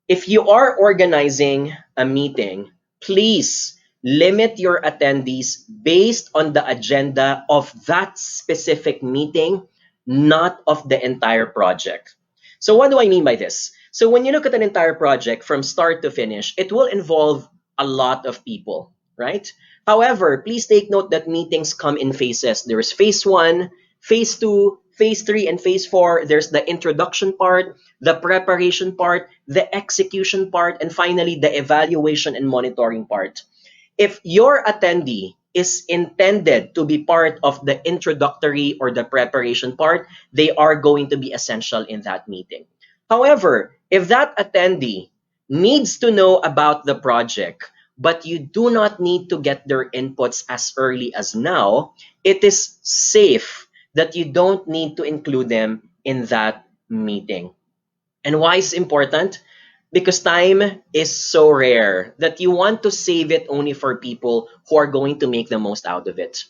If you are organizing a meeting, please limit your attendees based on the agenda of that specific meeting, not of the entire project. So what do I mean by this? So when you look at an entire project from start to finish, it will involve a lot of people, right? However, please take note that meetings come in phases. There's phase 1, phase 2, phase 3, and phase 4. There's the introduction part, the preparation part, the execution part, and finally the evaluation and monitoring part. If your attendee is intended to be part of the introductory or the preparation part, they are going to be essential in that meeting. However, if that attendee needs to know about the project, but you do not need to get their inputs as early as now, it is safe that you don't need to include them in that meeting. And why is it important? Because time is so rare that you want to save it only for people who are going to make the most out of it.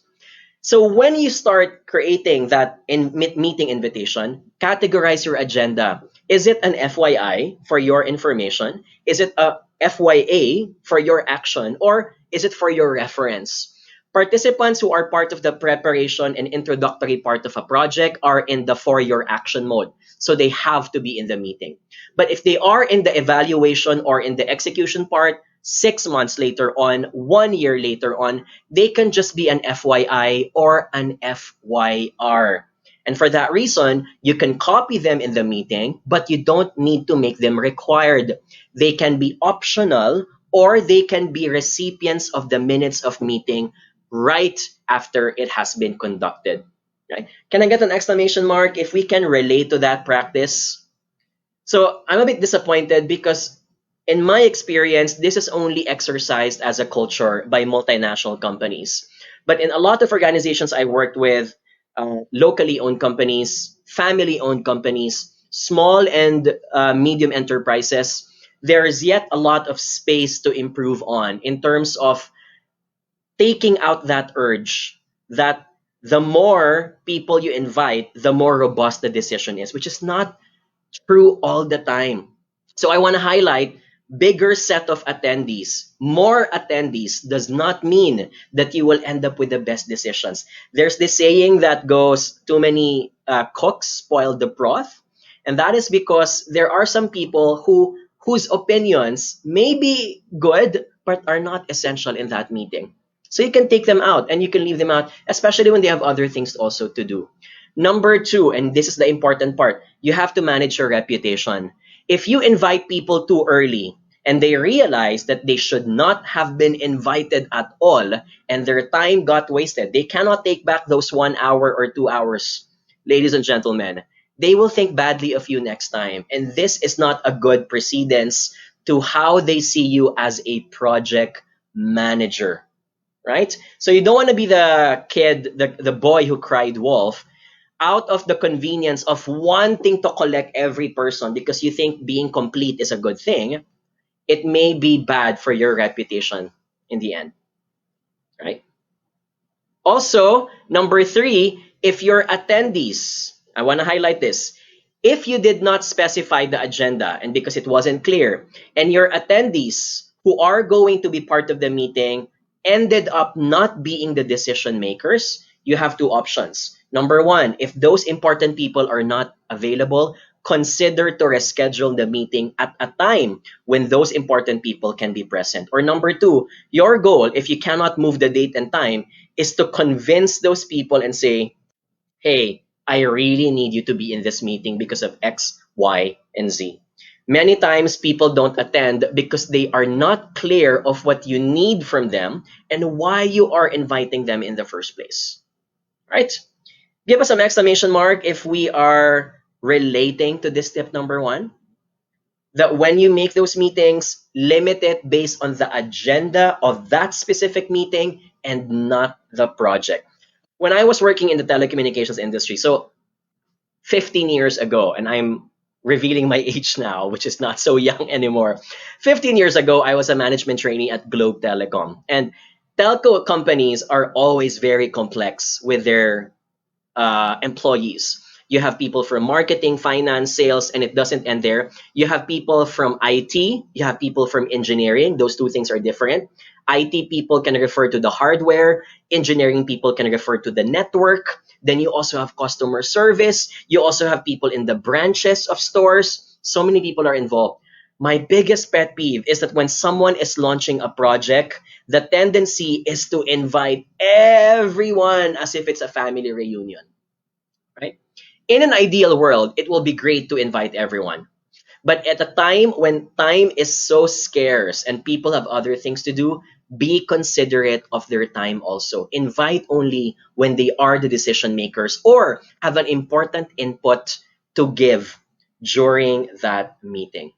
So when you start creating that meeting invitation, categorize your agenda. Is it an FYI for your information? Is it a FYA for your action? Or is it for your reference? Participants who are part of the preparation and introductory part of a project are in the for your action mode. So they have to be in the meeting. But if they are in the evaluation or in the execution part, 6 months later on, 1 year later on, they can just be an FYI or an FYR. And for that reason, you can copy them in the meeting, but you don't need to make them required. They can be optional or they can be recipients of the minutes of meeting right after it has been conducted. Right? Can I get an exclamation mark if we can relate to that practice? So I'm a bit disappointed because in my experience, this is only exercised as a culture by multinational companies. But in a lot of organizations I worked with, locally owned companies, family owned companies, small and medium enterprises, there is yet a lot of space to improve on in terms of taking out that urge that the more people you invite, the more robust the decision is, which is not true all the time. So I want to highlight bigger set of attendees. More attendees does not mean that you will end up with the best decisions. There's this saying that goes, too many cooks spoil the broth. And that is because there are some people whose opinions may be good, but are not essential in that meeting. So you can take them out and you can leave them out, especially when they have other things also to do. Number 2, and this is the important part, you have to manage your reputation. If you invite people too early and they realize that they should not have been invited at all and their time got wasted, they cannot take back those 1 hour or 2 hours. Ladies and gentlemen, they will think badly of you next time. And this is not a good precedence to how they see you as a project manager. Right? So you don't want to be the kid, the boy who cried wolf, out of the convenience of wanting to collect every person because you think being complete is a good thing. It may be bad for your reputation in the end. Right? Also, number 3, if your attendees, I want to highlight this, if you did not specify the agenda and because it wasn't clear, and your attendees who are going to be part of the meeting ended up not being the decision makers, you have 2 options. Number 1, if those important people are not available, consider to reschedule the meeting at a time when those important people can be present. Or number 2, your goal, if you cannot move the date and time, is to convince those people and say, hey, I really need you to be in this meeting because of X, Y, and Z. Many times people don't attend because they are not clear of what you need from them and why you are inviting them in the first place. Right? Give us some exclamation mark if we are relating to this tip number 1. That when you make those meetings, limit it based on the agenda of that specific meeting and not the project. When I was working in the telecommunications industry, so 15 years ago, and I'm revealing my age now, which is not so young anymore. 15 years ago, I was a management trainee at Globe Telecom. And telco companies are always very complex with their employees. You have people from marketing, finance, sales, and it doesn't end there. You have people from IT, you have people from engineering. Those two things are different. IT people can refer to the hardware, engineering people can refer to the network. Then you also have customer service. You also have people in the branches of stores. So many people are involved. My biggest pet peeve is that when someone is launching a project, the tendency is to invite everyone as if it's a family reunion, right? In an ideal world, it will be great to invite everyone. But at a time when time is so scarce and people have other things to do, be considerate of their time also. Invite only when they are the decision makers or have an important input to give during that meeting.